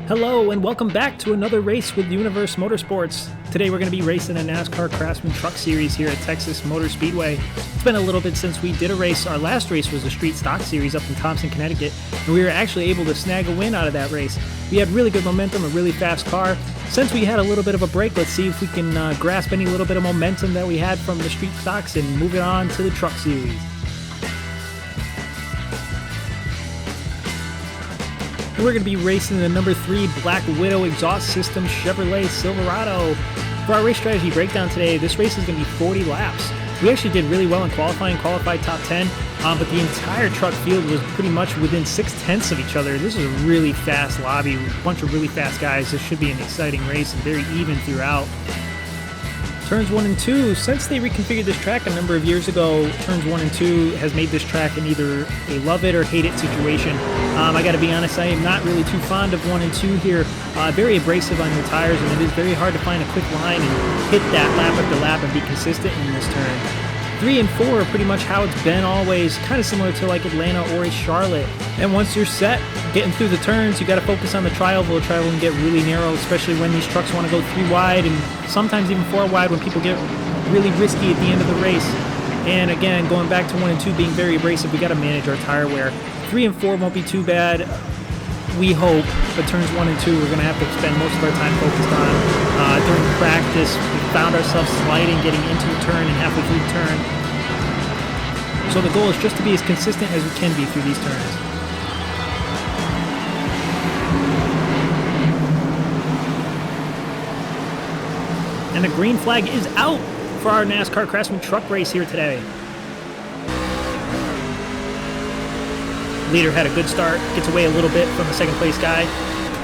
Hello and welcome back to another race with Universe Motorsports. Today we're going to be racing a NASCAR Craftsman Truck Series here at Texas Motor Speedway. It's been a little bit since we did a race. Our last race was a Street Stock Series up in Thompson, Connecticut, and we were actually able to snag a win out of that race. We had really good momentum, a really fast car. Since we had a little bit of a break, let's see if we can grasp any little bit of momentum that we had from the Street Stocks and move it on to the Truck Series. We're going to be racing the number 3 Black Widow exhaust system Chevrolet Silverado. For our race strategy breakdown today, this race is going to be 40 laps. We actually did really well in qualifying, qualified top 10, but the entire truck field was pretty much within 6/10 of each other. This is a really fast lobby, a bunch of really fast guys. This should be an exciting race and very even throughout. Turns 1 and 2, since they reconfigured this track a number of years ago, Turns 1 and 2 has made this track in either a love it or hate it situation. I gotta be honest, I am not really too fond of 1 and 2 here. Very abrasive on your tires, and it is very hard to find a quick line and hit that lap after lap and be consistent in this turn. 3 and 4 are pretty much how it's been always, kind of similar to like Atlanta or a Charlotte. And once you're set, getting through the turns, you got to focus on the tri-oval. The tri-oval can get really narrow, especially when these trucks want to go 3 wide and sometimes even 4 wide when people get really risky at the end of the race. And again, going back to 1 and 2 being very abrasive, we got to manage our tire wear. 3 and 4 won't be too bad, we hope, but turns 1 and 2 we're going to have to spend most of our time focused on. During practice, we found ourselves sliding, getting into the turn and halfway through the turn. So the goal is just to be as consistent as we can be through these turns. And the green flag is out for our NASCAR Craftsman Truck race here today. Leader had a good start, gets away a little bit from the second place guy.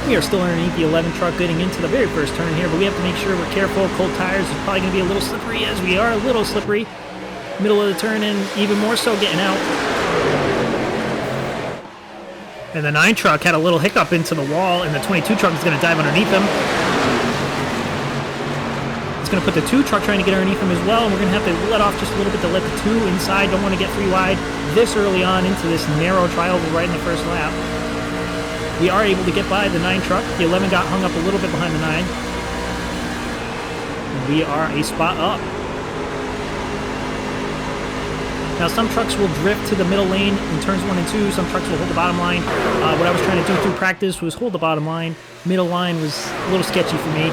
We are still underneath the 11 truck getting into the very first turn here, but we have to make sure we're careful. Cold tires is probably going to be a little slippery, as we are a little slippery. Middle of the turn and even more so getting out. And the 9 truck had a little hiccup into the wall, and the 22 truck is going to dive underneath him. It's going to put the 2 truck trying to get underneath him as well, and we're going to have to let off just a little bit to let the 2 inside. Don't want to get 3 wide this early on into this narrow tri-oval right in the first lap. We are able to get by the 9 truck. The 11 got hung up a little bit behind the 9. We are a spot up. Now some trucks will drift to the middle lane in turns 1 and 2. Some trucks will hold the bottom line. What I was trying to do through practice was hold the bottom line. Middle line was a little sketchy for me.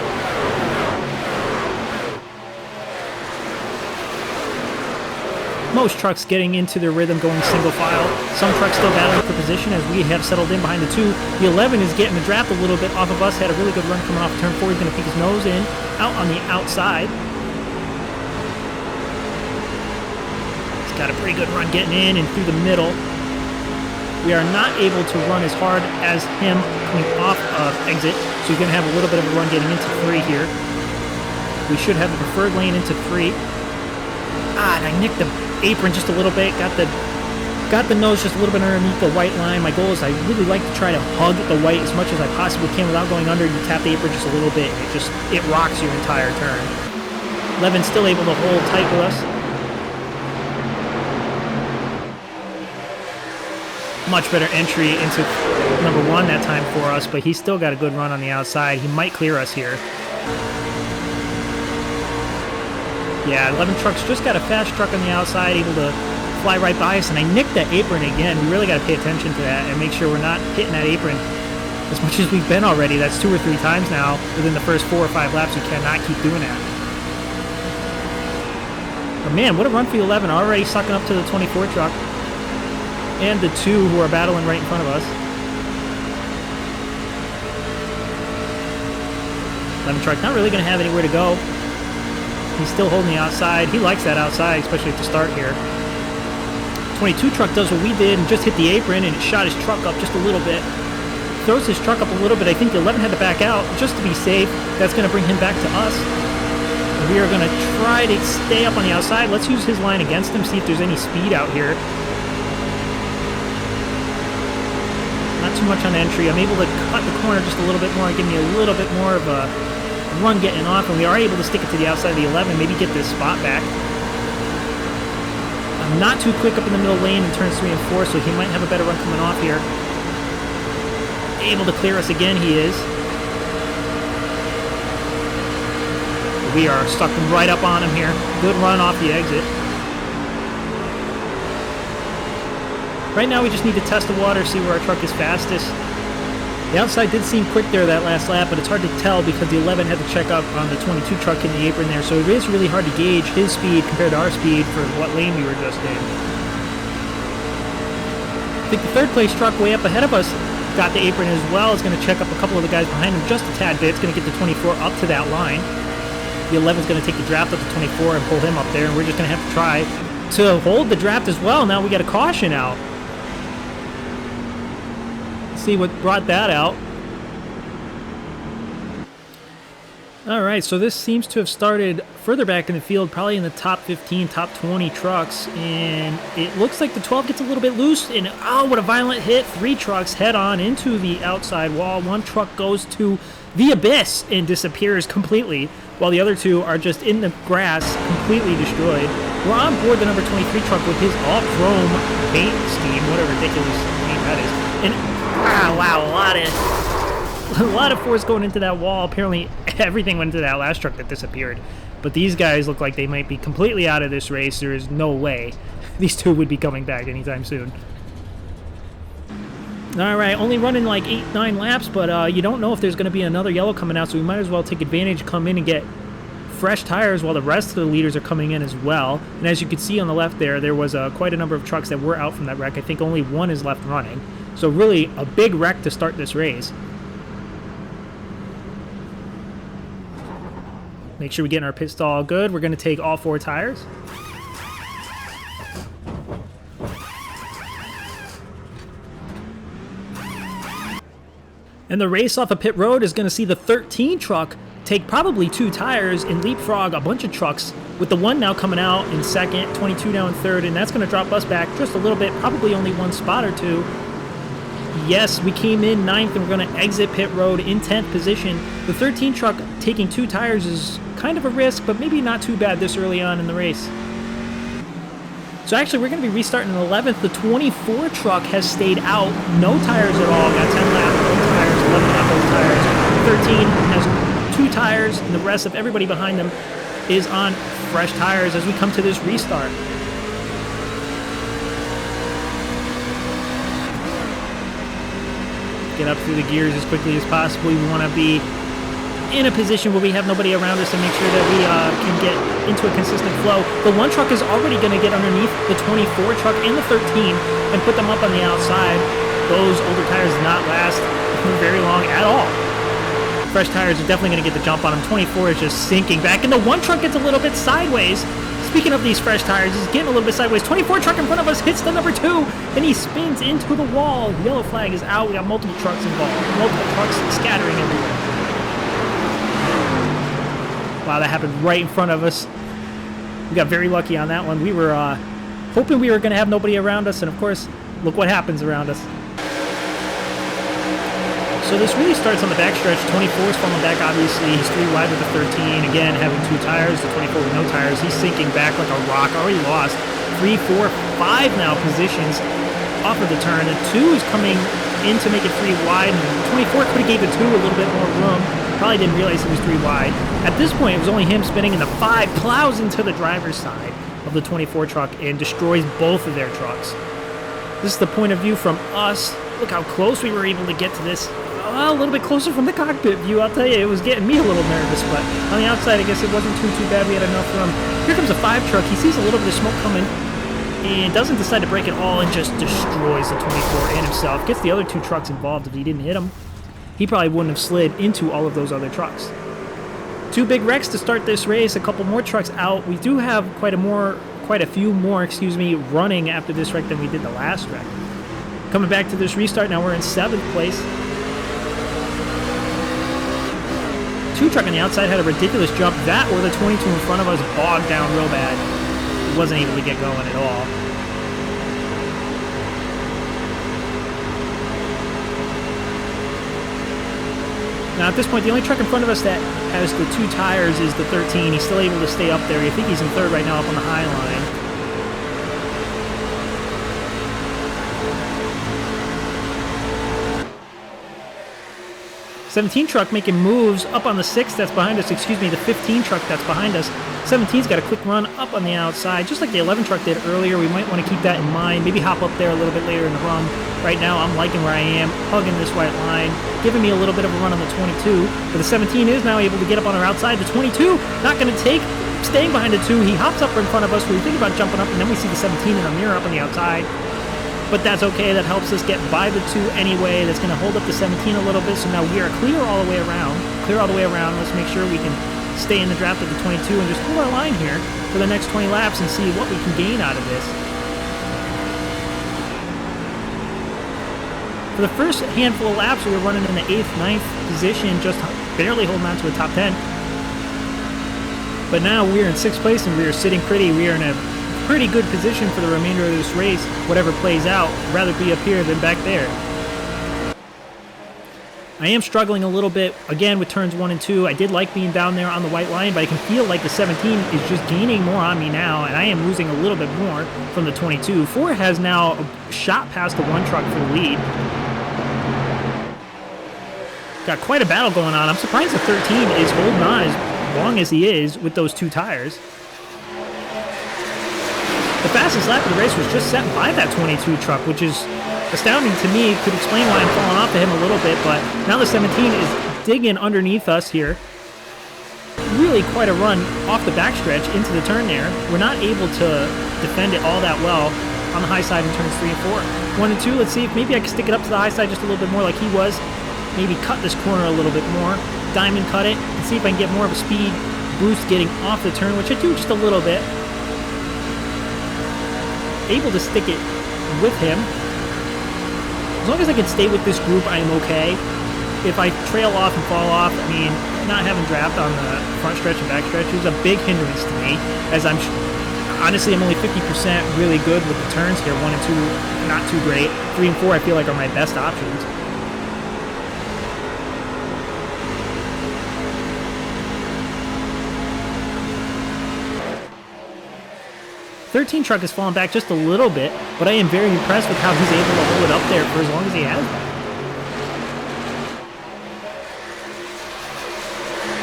Most trucks getting into their rhythm going single file. Some trucks still battling for position as we have settled in behind the 2. The 11 is getting the draft a little bit off of us. Had a really good run coming off turn 4. He's going to peek his nose in, out on the outside. He's got a pretty good run getting in and through the middle. We are not able to run as hard as him coming off of exit, so he's going to have a little bit of a run getting into 3 here. We should have the preferred lane into 3. And I nicked the apron just a little bit, got the nose just a little bit underneath the white line. My goal is I really like to try to hug the white as much as I possibly can without going under. You tap the apron just a little bit, and it rocks your entire turn. 11 still able to hold tight with us. Much better entry into number 1 that time for us, but he's still got a good run on the outside. He might clear us here. Yeah, 11 truck's just got a fast truck on the outside, able to fly right by us, and I nicked that apron again. We really got to pay attention to that and make sure we're not hitting that apron as much as we've been already. That's 2 or 3 times now within the first 4 or 5 laps. We cannot keep doing that. But man, what a run for the 11, already sucking up to the 24 truck and the 2 who are battling right in front of us. 11 truck not really going to have anywhere to go. He's still holding the outside. He likes that outside, especially at the start here. 22 truck does what we did and just hit the apron, and it shot his truck up just a little bit. Throws his truck up a little bit. I think the 11 had to back out just to be safe. That's going to bring him back to us. We are going to try to stay up on the outside. Let's use his line against him, see if there's any speed out here. Not too much on entry. I'm able to cut the corner just a little bit more and give me a little bit more of a run getting off, and we are able to stick it to the outside of the 11, maybe get this spot back. I'm not too quick up in the middle lane in turns 3 and 4, so he might have a better run coming off here. Able to clear us again, he is. We are stuck right up on him here. Good run off the exit. Right now we just need to test the water, see where our truck is fastest. The outside did seem quick there that last lap, but it's hard to tell because the 11 had to check up on the 22 truck in the apron there, so it is really hard to gauge his speed compared to our speed for what lane we were just in. I think the third place truck way up ahead of us got the apron as well. It's going to check up a couple of the guys behind him just a tad bit. It's going to get the 24 up to that line. The 11 is going to take the draft up to 24 and pull him up there, and we're just going to have to try to hold the draft as well. Now we got a caution out. See what brought that out. Alright, so this seems to have started further back in the field, probably in the top 15, top 20 trucks, and it looks like the 12 gets a little bit loose, and oh, what a violent hit. 3 trucks head on into the outside wall. 1 truck goes to the abyss and disappears completely, while the other 2 are just in the grass, completely destroyed. We're on board the number 23 truck with his all-chrome paint scheme, what a ridiculous paint that is. And wow, a lot of force going into that wall. Apparently everything went into that last truck that disappeared. But these guys look like they might be completely out of this race. There is no way these 2 would be coming back anytime soon. Alright, only running like 8-9 laps, but you don't know if there's going to be another yellow coming out, so we might as well take advantage, come in and get fresh tires while the rest of the leaders are coming in as well. And as you can see on the left there was quite a number of trucks that were out from that wreck. I think only 1 is left running. So really a big wreck to start this race. Make sure we get in our pit stall good. We're going to take all 4 tires. And the race off of pit road is going to see the 13 truck take probably 2 tires and leapfrog a bunch of trucks, with the 1 now coming out in second, 22 now in third, and that's going to drop us back just a little bit, probably only 1 spot or 2. Yes, we came in 9th and we're going to exit pit road in 10th position. The 13 truck taking 2 tires is kind of a risk, but maybe not too bad this early on in the race. So actually we're going to be restarting in 11th. The 24 truck has stayed out, no tires at all, got 10 laps, no tires, 11 lap, no tires. 13 has 2 tires, and the rest of everybody behind them is on fresh tires as we come to this restart. Get up through the gears as quickly as possible. We want to be in a position where we have nobody around us to make sure that we can get into a consistent flow. The 1 truck is already going to get underneath the 24 truck and the 13 and put them up on the outside. Those older tires did not last very long at all. Fresh tires are definitely going to get the jump on them. 24 is just sinking back, and the 1 truck gets a little bit sideways. Speaking of these fresh tires, he's getting a little bit sideways. 24 truck in front of us hits the number 2, and he spins into the wall. The yellow flag is out. We got multiple trucks involved. Multiple trucks scattering everywhere. Wow, that happened right in front of us. We got very lucky on that one. We were hoping we were going to have nobody around us, and of course, look what happens around us. So this really starts on the backstretch. 24 is falling back, obviously. He's 3 wide with the 13. Again, having 2 tires. The 24 with no tires. He's sinking back like a rock. Already lost 3, 4, 5 now positions off of the turn. And 2 is coming in to make it 3 wide. And 24 could have gave the 2 a little bit more room. Probably didn't realize he was 3 wide. At this point, it was only him spinning, and the 5 plows into the driver's side of the 24 truck and destroys both of their trucks. This is the point of view from us. Look how close we were able to get to this. A little bit closer from the cockpit view. I'll tell you, it was getting me a little nervous, but on the outside, I guess it wasn't too bad. We had enough room. Here comes a 5 truck. He sees a little bit of smoke coming and doesn't decide to break it all and just destroys the 24 and himself. Gets the other 2 trucks involved. If he didn't hit them, he probably wouldn't have slid into all of those other trucks. 2 big wrecks to start this race. A couple more trucks out. We do have quite a few more, running after this wreck than we did the last wreck. Coming back to this restart, now we're in 7th place. 2 truck on the outside had a ridiculous jump. That or the 22 in front of us bogged down real bad. He wasn't able to get going at all. Now at this point, the only truck in front of us that has the 2 tires is the 13. He's still able to stay up there. I think he's in 3rd right now up on the high line. 17 truck making moves up on the 6 that's behind us, excuse me, the 15 truck that's behind us. 17's got a quick run up on the outside, just like the 11 truck did earlier. We might want to keep that in mind, maybe hop up there a little bit later in the run. Right now, I'm liking where I am, hugging this white line, giving me a little bit of a run on the 22, but the 17 is now able to get up on our outside. The 22, not going to take, staying behind the 2, he hops up in front of us, we think about jumping up, and then we see the 17 in our mirror up on the outside. But that's okay, that helps us get by the 2 anyway. That's going to hold up the 17 a little bit, so now we are clear all the way around. Clear all the way around. Let's make sure we can stay in the draft at the 22 and just hold our line here for the next 20 laps and see what we can gain out of this. For the first handful of laps, we were running in the 8th, 9th position, just barely holding on to a top 10. But now we're in 6th place and we are sitting pretty. We are in a pretty good position for the remainder of this race. Whatever plays out, rather be up here than back there. I am struggling a little bit, again, with turns 1 and 2. I did like being down there on the white line, but I can feel like the 17 is just gaining more on me now, and I am losing a little bit more from the 22. 4 has now shot past the 1 truck for the lead. Got quite a battle going on. I'm surprised the 13 is holding on as long as he is with those 2 tires. The fastest lap of the race was just set by that 22 truck, which is astounding to me. Could explain why I'm falling off to him a little bit, but now the 17 is digging underneath us here. Really quite a run off the backstretch into the turn there. We're not able to defend it all that well on the high side in turns 3 and 4. 1 and 2, let's see if maybe I can stick it up to the high side just a little bit more like he was. Maybe cut this corner a little bit more. Diamond cut it and see if I can get more of a speed boost getting off the turn, which I do just a little bit. Able to stick it with him. As long as I can stay with this group, I am okay. If I trail off and fall off, I mean, not having draft on the front stretch and back stretch is a big hindrance to me, as honestly, I'm only 50% really good with the turns here. 1 and 2, not too great. 3 and 4, I feel like are my best options. '13 truck has fallen back just a little bit, but I am very impressed with how he's able to hold it up there for as long as he has.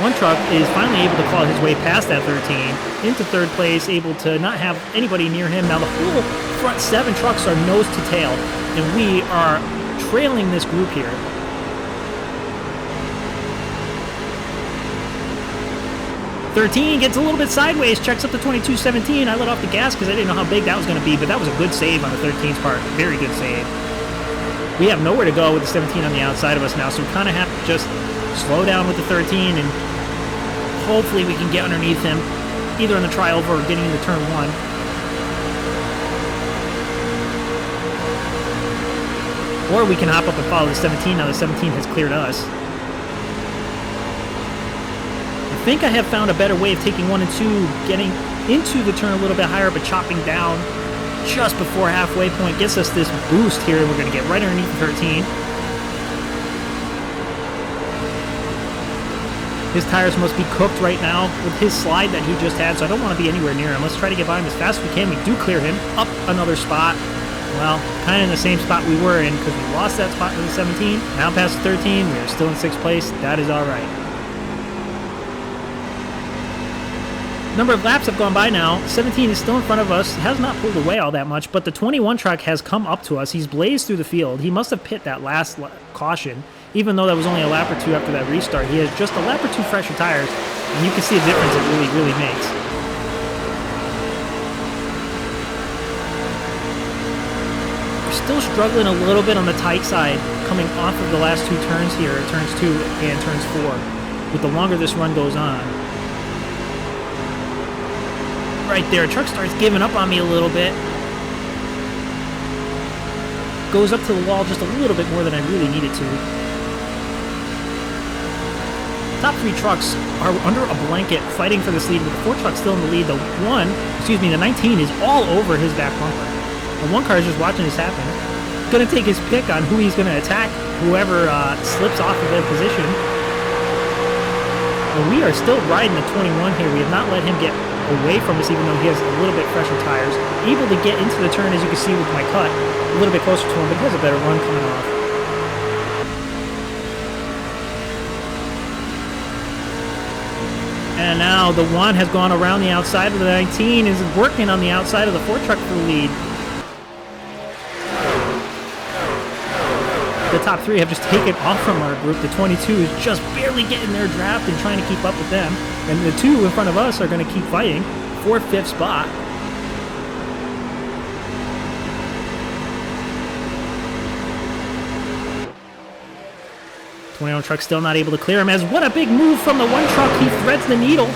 1 truck is finally able to claw his way past that 13 into 3rd place, able to not have anybody near him. Now the whole front 7 trucks are nose to tail, and we are trailing this group here. 13 gets a little bit sideways, checks up the 22-17. I let off the gas because I didn't know how big that was going to be, but that was a good save on the 13's part. Very good save. We have nowhere to go with the 17 on the outside of us now, so we kind of have to just slow down with the 13, and hopefully we can get underneath him, either on the triover or getting into turn 1. Or we can hop up and follow the 17. Now the 17 has cleared us. I think I have found a better way of taking 1 and 2, getting into the turn a little bit higher, but chopping down just before halfway point gets us this boost here. We're going to get right underneath the 13. His tires must be cooked right now with his slide that he just had, so I don't want to be anywhere near him. Let's try to get by him as fast as we can. We do clear him up another spot. Well, kind of in the same spot we were in because we lost that spot to the 17. Now past the 13, we are still in 6th place. That is all right. Number of laps have gone by now. 17 is still in front of us. Has not pulled away all that much, but the 21 truck has come up to us. He's blazed through the field. He must have pit that last caution, even though that was only a lap or 2 after that restart. He has just a lap or 2 fresher tires, and you can see the difference it really makes. We're still struggling a little bit on the tight side, coming off of the last 2 turns here, turns 2 and turns 4, with the longer this run goes on. Right there, truck starts giving up on me a little bit. Goes up to the wall just a little bit more than I really needed to. Top 3 trucks are under a blanket fighting for this lead, with the 4 trucks still in the lead. The 19 is all over his back bumper. The 1 car is just watching this happen. Gonna take his pick on who he's gonna attack, whoever slips off of their position. And we are still riding the 21 here. We have not let him get away from us, even though he has a little bit fresher tires. Able to get into the turn, as you can see with my cut, a little bit closer to him, but he has a better run coming off. And now the 1 has gone around the outside of the 19, is working on the outside of the 4 truck for the lead. The top 3 have just taken off from our group. The 22 is just barely getting their draft and trying to keep up with them. And the 2 in front of us are going to keep fighting for 5th spot. The truck still not able to clear him, as what a big move from the 1 truck. He threads the needle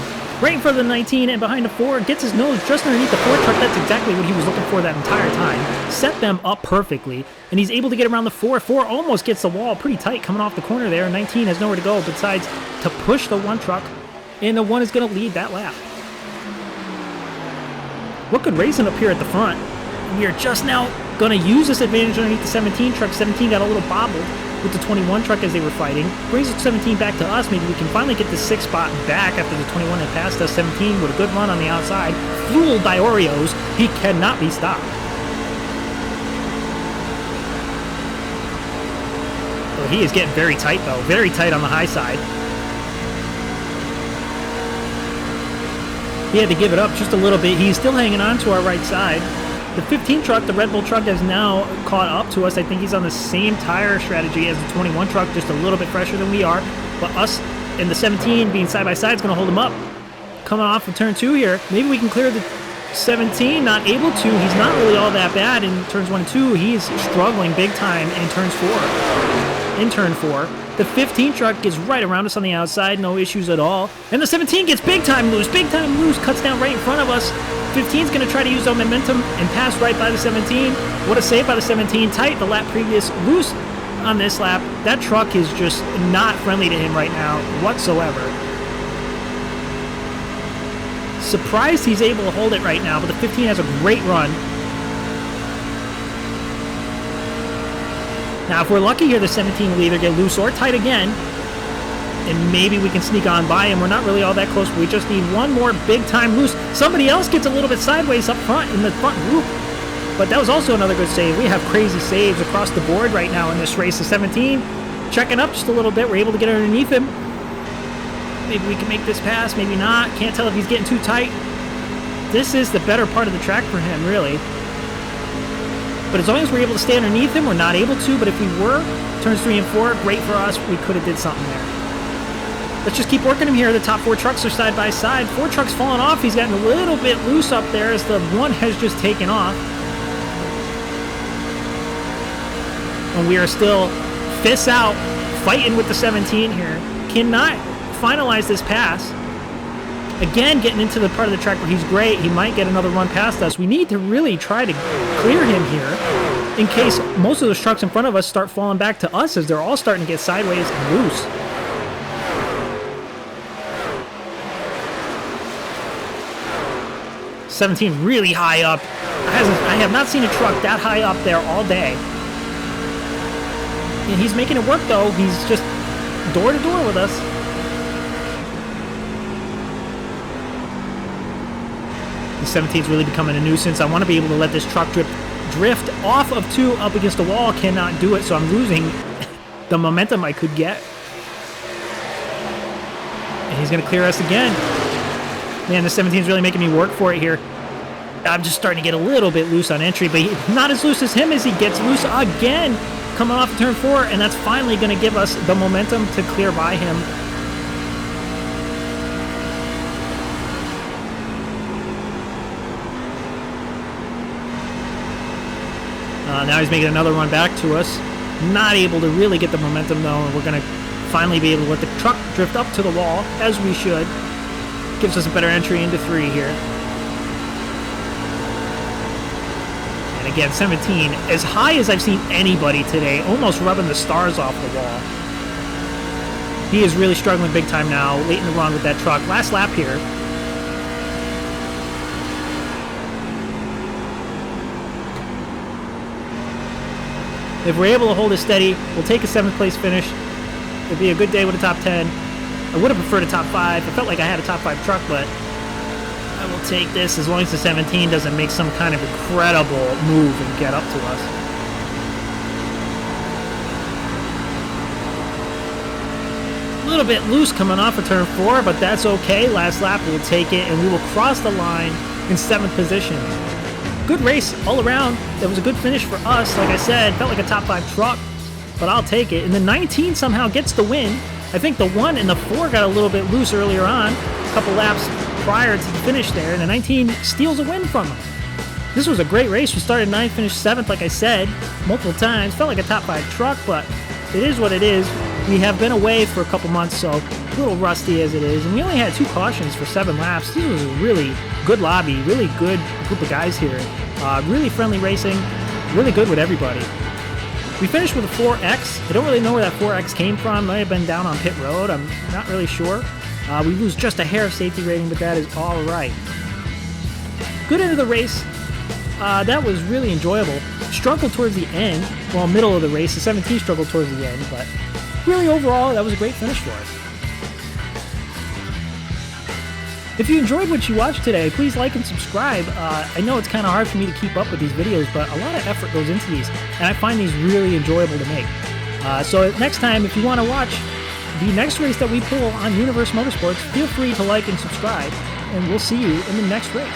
right in front of the 19 and behind the 4, gets his nose just underneath the 4 truck. That's exactly what he was looking for that entire time. Set them up perfectly, and he's able to get around the 4. 4 almost gets the wall pretty tight coming off the corner there. 19 has nowhere to go besides to push the 1 truck, and the 1 is going to lead that lap. What good racing up here at the front. We are just now going to use this advantage underneath the 17 truck. 17 got a little bobbled with the 21 truck as they were fighting. Brings the 17 back to us. Maybe we can finally get the 6th spot back after the 21 had passed us. 17 with a good run on the outside. Fueled by Oreos. He cannot be stopped. Oh, he is getting very tight, though. Very tight on the high side. He had to give it up just a little bit. He's still hanging on to our right side. The 15 truck, the Red Bull truck, has now caught up to us. I think he's on the same tire strategy as the 21 truck, just a little bit fresher than we are. But us and the 17 being side by side is going to hold him up. Coming off of turn 2 here. Maybe we can clear the 17. Not able to. He's not really all that bad in turns 1 and 2. He's struggling big time in turns 4. In turn 4. The 15 truck gets right around us on the outside. No issues at all. And the 17 gets big time loose. Big time loose. Cuts down right in front of us. 15's going to try to use that momentum and pass right by the 17. What a save by the 17. Tight the lap previous. Loose on this lap. That truck is just not friendly to him right now whatsoever. Surprised he's able to hold it right now, but the 15 has a great run. Now, if we're lucky here, the 17 will either get loose or tight again, and maybe we can sneak on by him. We're not really all that close. We just need one more big-time loose. Somebody else gets a little bit sideways up front in the front group, but that was also another good save. We have crazy saves across the board right now in this race. The 17 checking up just a little bit. We're able to get underneath him. Maybe we can make this pass, maybe not. Can't tell if he's getting too tight. This is the better part of the track for him, really. But as long as we're able to stay underneath him, we're not able to. But if we were, turns 3 and 4, great for us. We could have did something there. Let's just keep working him here. The top 4 trucks are side by side. 4 trucks falling off. He's gotten a little bit loose up there as the 1 has just taken off. And we are still fists out, fighting with the 17 here. Cannot finalize this pass. Again, getting into the part of the track where he's great. He might get another run past us. We need to really try to clear him here in case most of those trucks in front of us start falling back to us as they're all starting to get sideways and loose. '17 really high up. I have not seen a truck that high up there all day. And he's making it work, though. He's just door to door with us. The 17 is really becoming a nuisance. I want to be able to let this truck drift off of 2 up against the wall. Cannot do it, so I'm losing the momentum I could get. And he's going to clear us again. Man, the 17 is really making me work for it here. I'm just starting to get a little bit loose on entry, but not as loose as him as he gets loose again coming off of turn 4, and that's finally going to give us the momentum to clear by him. Now he's making another run back to us. Not able to really get the momentum, though, and we're going to finally be able to let the truck drift up to the wall, as we should. Gives us a better entry into 3 here. And again, 17, as high as I've seen anybody today, almost rubbing the stars off the wall. He is really struggling big time now, late in the run with that truck. Last lap here. If we're able to hold it steady, we'll take a 7th place finish. It'd be a good day with a top 10. I would have preferred a top 5. I felt like I had a top 5 truck, but I will take this as long as the 17 doesn't make some kind of incredible move and get up to us. A little bit loose coming off of turn 4, but that's okay. Last lap, we'll take it, and we will cross the line in 7th position. Good race all around. That was a good finish for us. Like I said, felt like a top 5 truck, but I'll take it. And the 19 somehow gets the win. I think the 1 and the 4 got a little bit loose earlier on, a couple laps prior to the finish there, and the 19 steals a win from them. This was a great race. We started 9th, finished 7th, like I said, multiple times. Felt like a top 5 truck, but it is what it is. We have been away for a couple months, so a little rusty as it is. And we only had 2 cautions for 7 laps. This was a really good lobby, really good group of guys here. Really friendly racing, really good with everybody. We finished with a 4X. I don't really know where that 4X came from. Might have been down on pit road. I'm not really sure. We lose just a hair of safety rating, but that is all right. Good end of the race. That was really enjoyable. Struggled towards the end, well, middle of the race. The 17 struggled towards the end, but really overall, that was a great finish for us. If you enjoyed what you watched today, please like and subscribe. I know it's kind of hard for me to keep up with these videos, but a lot of effort goes into these, and I find these really enjoyable to make. So next time, if you want to watch the next race that we pull on Universe Motorsports, feel free to like and subscribe, and we'll see you in the next race.